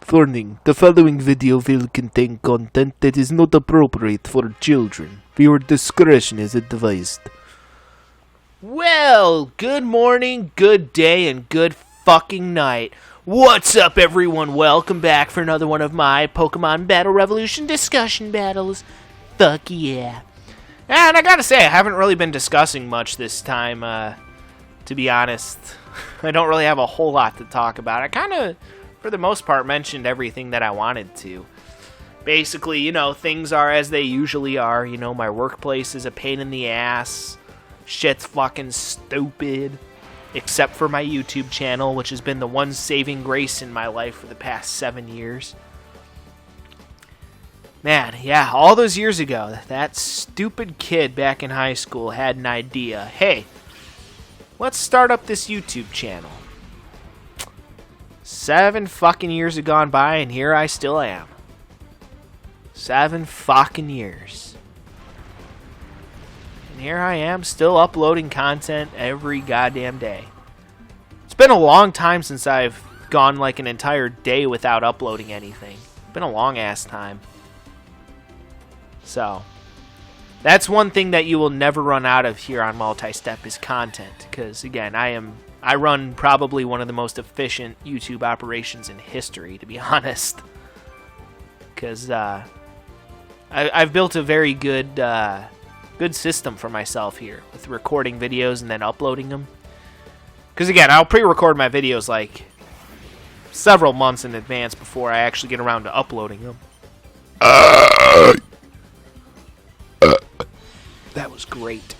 Warning, the following video will contain content that is not appropriate for children. Viewer discretion is advised. Well, good morning, good day, and good fucking night. What's up, everyone? Welcome back for another one of my Pokemon Battle Revolution discussion battles. Fuck yeah. And I gotta say, I haven't really been discussing much this time, to be honest. I don't really have a whole lot to talk about. I kind of, for the most part, mentioned everything that I wanted to. Basically, you know, things are as they usually are. You know, my workplace is a pain in the ass. Shit's fucking stupid. Except for my YouTube channel, which has been the one saving grace in my life for the past 7 years. Man, yeah, all those years ago, that stupid kid back in high school had an idea. Hey, let's start up this YouTube channel. 7 fucking years have gone by, and here I still am. 7 fucking years. And here I am, still uploading content every goddamn day. It's been a long time since I've gone like an entire day without uploading anything. It's been a long ass time. So, that's one thing that you will never run out of here on Multi-Step is content. Because, again, I run probably one of the most efficient YouTube operations in history, to be honest. Because I've built a very good good system for myself here with recording videos and then uploading them. Because, again, I'll pre-record my videos like several months in advance before I actually get around to uploading them. That was great.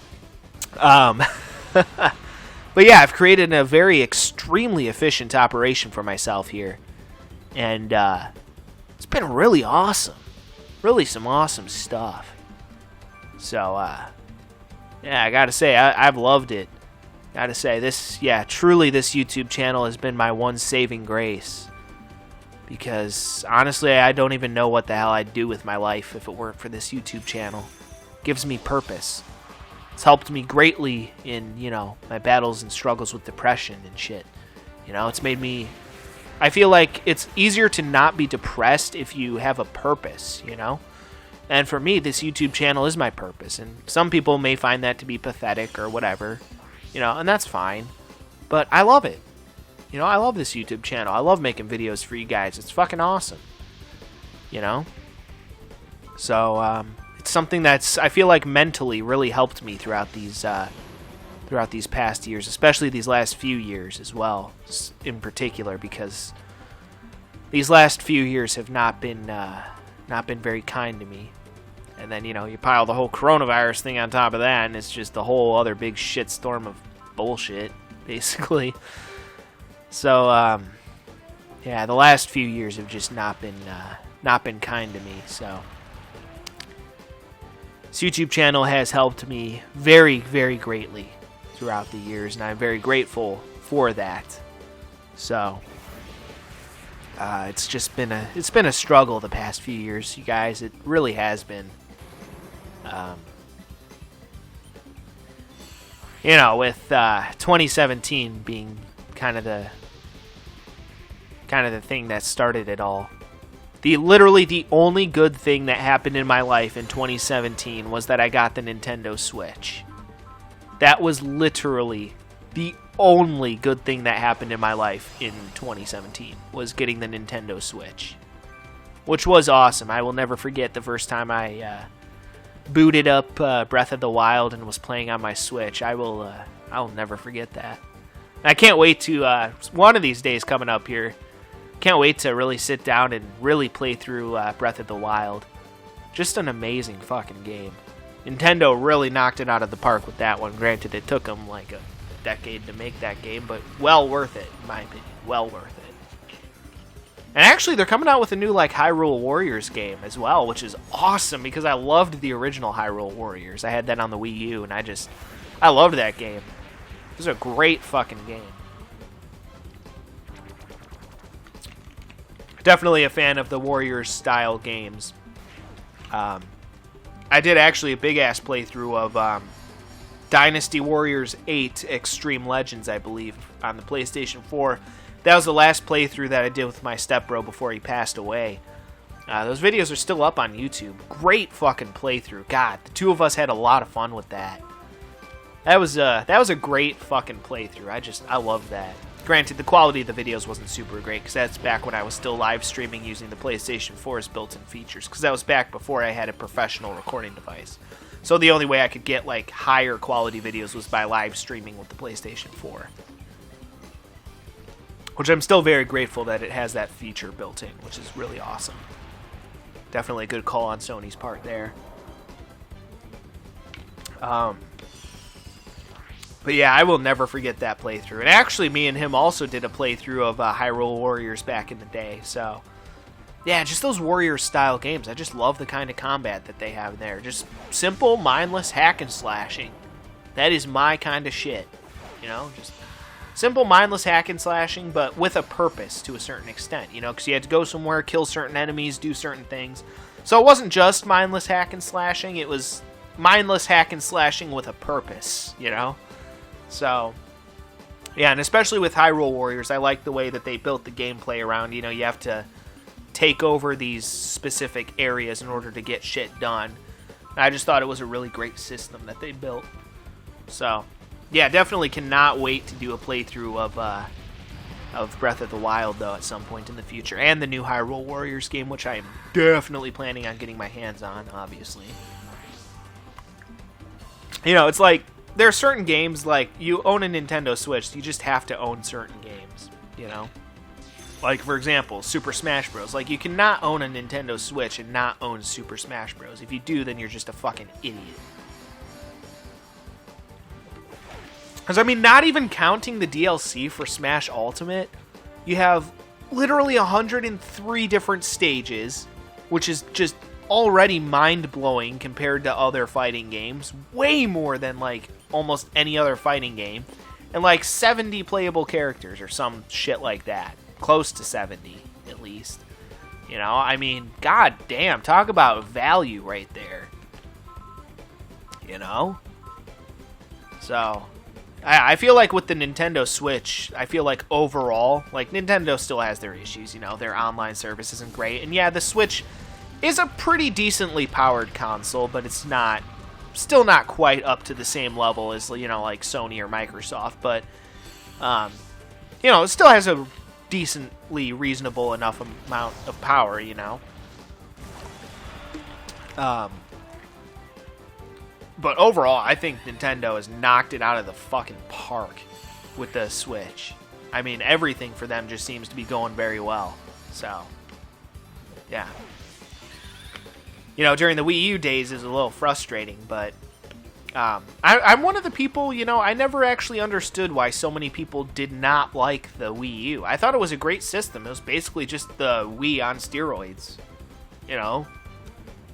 But yeah, I've created a very extremely efficient operation for myself here. And it's been really awesome. Really some awesome stuff. So, yeah, I gotta say, I've loved it. Gotta say, truly this YouTube channel has been my one saving grace. Because, honestly, I don't even know what the hell I'd do with my life if it weren't for this YouTube channel. It gives me purpose. It's helped me greatly in, you know, my battles and struggles with depression and shit. You know, it's made me... I feel like it's easier to not be depressed if you have a purpose, you know? And for me, this YouTube channel is my purpose. And some people may find that to be pathetic or whatever, you know, and that's fine. But I love it. You know, I love this YouTube channel. I love making videos for you guys. It's fucking awesome. You know? So, it's something that's, I feel like, mentally really helped me throughout these past years, especially these last few years as well, in particular, because these last few years have not been very kind to me. And then, you know, you pile the whole coronavirus thing on top of that, and it's just the whole other big shitstorm of bullshit, basically. So, yeah, the last few years have just not been kind to me, so... This YouTube channel has helped me very, very greatly throughout the years, and I'm very grateful for that. So, it's been a struggle the past few years, you guys. It really has been. You know, with 2017 being kind of the thing that started it all. Literally the only good thing that happened in my life in 2017 was that I got the Nintendo Switch. That was literally the only good thing that happened in my life in 2017, was getting the Nintendo Switch. Which was awesome. I will never forget the first time I booted up Breath of the Wild and was playing on my Switch. I'll never forget that. I can't wait to, one of these days coming up here, can't wait to really sit down and really play through Breath of the Wild. Just an amazing fucking game. Nintendo really knocked it out of the park with that one. Granted, it took them like a decade to make that game, but well worth it, in my opinion. Well worth it. And actually, they're coming out with a new like Hyrule Warriors game as well, which is awesome because I loved the original Hyrule Warriors. I had that on the Wii U, and I loved that game. It was a great fucking game. Definitely a fan of the Warriors-style games. I did actually a big-ass playthrough of Dynasty Warriors 8 Extreme Legends, I believe, on the PlayStation 4. That was the last playthrough that I did with my stepbro before he passed away. Those videos are still up on YouTube. Great fucking playthrough. God, the two of us had a lot of fun with that. That was a great fucking playthrough. I loved that. Granted, the quality of the videos wasn't super great, because that's back when I was still live streaming using the PlayStation 4's built-in features, because that was back before I had a professional recording device. So the only way I could get like higher quality videos was by live streaming with the PlayStation 4. Which I'm still very grateful that it has that feature built in, which is really awesome. Definitely a good call on Sony's part there. But yeah, I will never forget that playthrough. And actually, me and him also did a playthrough of Hyrule Warriors back in the day. So, yeah, just those Warriors-style games. I just love the kind of combat that they have there. Just simple, mindless hack and slashing. That is my kind of shit. You know, just simple, mindless hack and slashing, but with a purpose to a certain extent. You know, because you had to go somewhere, kill certain enemies, do certain things. So it wasn't just mindless hack and slashing. It was mindless hack and slashing with a purpose, you know? So, yeah, and especially with Hyrule Warriors, I like the way that they built the gameplay around, you know, you have to take over these specific areas in order to get shit done. And I just thought it was a really great system that they built. So, yeah, definitely cannot wait to do a playthrough of Breath of the Wild, though, at some point in the future. And the new Hyrule Warriors game, which I am definitely planning on getting my hands on, obviously. You know, it's like, there are certain games, like, you own a Nintendo Switch, you just have to own certain games, you know? Like, for example, Super Smash Bros. Like, you cannot own a Nintendo Switch and not own Super Smash Bros. If you do, then you're just a fucking idiot. Because, I mean, not even counting the DLC for Smash Ultimate, you have literally 103 different stages, which is just already mind-blowing compared to other fighting games. Way more than, like, almost any other fighting game. And, like, 70 playable characters or some shit like that. Close to 70, at least. You know, I mean, god damn, talk about value right there. You know? So, I feel like with the Nintendo Switch, I feel like overall, like, Nintendo still has their issues, you know, their online service isn't great. And yeah, the Switch is a pretty decently powered console, but it's not, still not quite up to the same level as, you know, like Sony or Microsoft, but, you know, it still has a decently reasonable enough amount of power, you know. But overall, I think Nintendo has knocked it out of the fucking park with the Switch. I mean, everything for them just seems to be going very well. So, yeah. You know, during the Wii U days, it was a little frustrating, but I'm one of the people, you know, I never actually understood why so many people did not like the Wii U. I thought it was a great system. It was basically just the Wii on steroids, you know.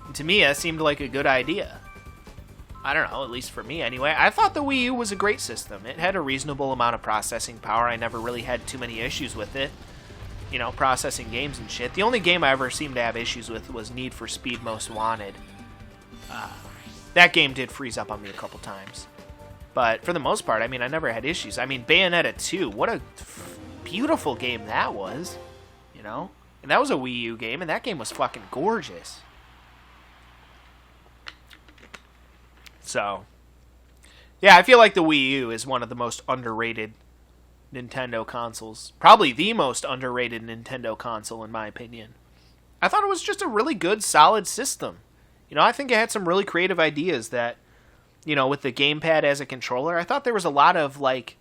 And to me, that seemed like a good idea. I don't know, at least for me anyway. I thought the Wii U was a great system. It had a reasonable amount of processing power. I never really had too many issues with it. You know, processing games and shit. The only game I ever seemed to have issues with was Need for Speed Most Wanted. That game did freeze up on me a couple times. But for the most part, I mean, I never had issues. I mean, Bayonetta 2, what a beautiful game that was. You know? And that was a Wii U game, and that game was fucking gorgeous. So, yeah, I feel like the Wii U is one of the most underrated Nintendo consoles. Probably the most underrated Nintendo console, in my opinion. I thought it was just a really good, solid system. You know, I think it had some really creative ideas that, you know, with the gamepad as a controller, I thought there was a lot of, like,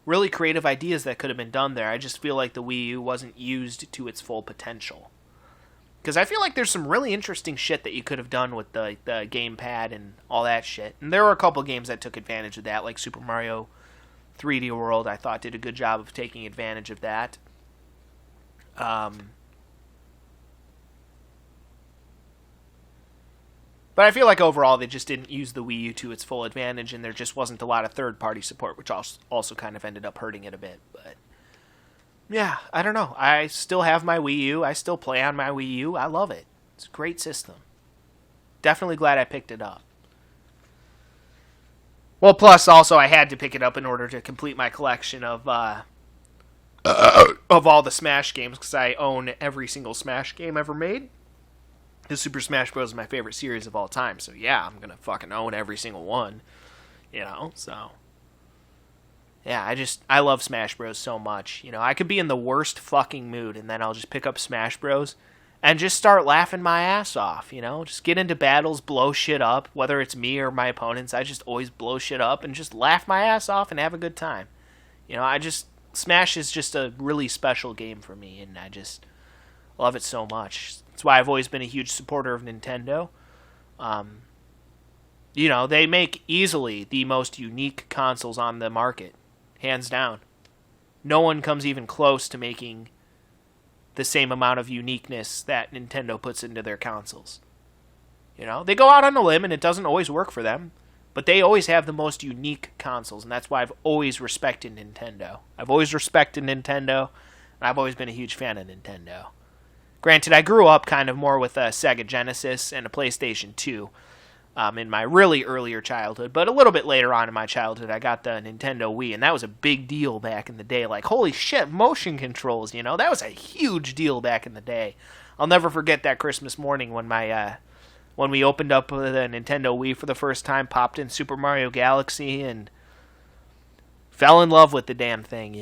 really creative ideas that could have been done there. I just feel like the Wii U wasn't used to its full potential. Because I feel like there's some really interesting shit that you could have done with the gamepad and all that shit. And there were a couple games that took advantage of that, like Super Mario 3D World, I thought did a good job of taking advantage of that. But I feel like overall they just didn't use the Wii U to its full advantage, and there just wasn't a lot of third-party support, which also kind of ended up hurting it a bit. But yeah, I don't know. I still have my Wii U. I still play on my Wii U. I love it. It's a great system. Definitely glad I picked it up. Well, plus also I had to pick it up in order to complete my collection of of all the Smash games, because I own every single Smash game ever made. The Super Smash Bros. Is my favorite series of all time, so yeah, I'm gonna fucking own every single one. So yeah, I love Smash Bros. So much. I could be in the worst fucking mood, and then I'll just pick up Smash Bros. And just start laughing my ass off. Just get into battles, blow shit up, whether it's me or my opponents. I just always blow shit up and just laugh my ass off and have a good time. Smash is just a really special game for me, and I just love it so much. That's why I've always been a huge supporter of Nintendo. They make easily the most unique consoles on the market, hands down. No one comes even close to making the same amount of uniqueness that Nintendo puts into their consoles. They go out on a limb, and it doesn't always work for them, but they always have the most unique consoles, and that's why I've always respected Nintendo. I've always respected Nintendo, and I've always been a huge fan of Nintendo. Granted, I grew up kind of more with a Sega Genesis and a PlayStation 2 in my really earlier childhood, but a little bit later on in my childhood, I got the Nintendo Wii, and that was a big deal back in the day. Like, holy shit, motion controls, that was a huge deal back in the day. I'll never forget that Christmas morning when when we opened up the Nintendo Wii for the first time, popped in Super Mario Galaxy, and fell in love with the damn thing,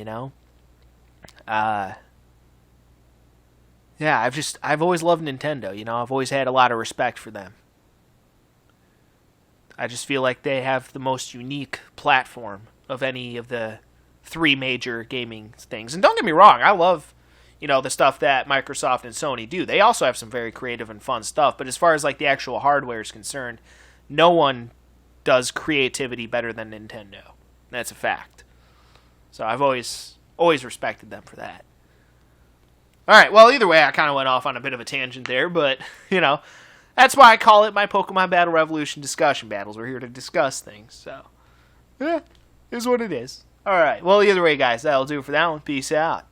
Yeah, I've always loved Nintendo, I've always had a lot of respect for them. I just feel like they have the most unique platform of any of the three major gaming things. And don't get me wrong, I love, the stuff that Microsoft and Sony do. They also have some very creative and fun stuff, but as far as like the actual hardware is concerned, no one does creativity better than Nintendo. That's a fact. So I've always respected them for that. Alright, well, either way, I kind of went off on a bit of a tangent there, but, that's why I call it my Pokemon Battle Revolution discussion battles. We're here to discuss things, so, is what it is. Alright, well, either way, guys, that'll do it for that one. Peace out.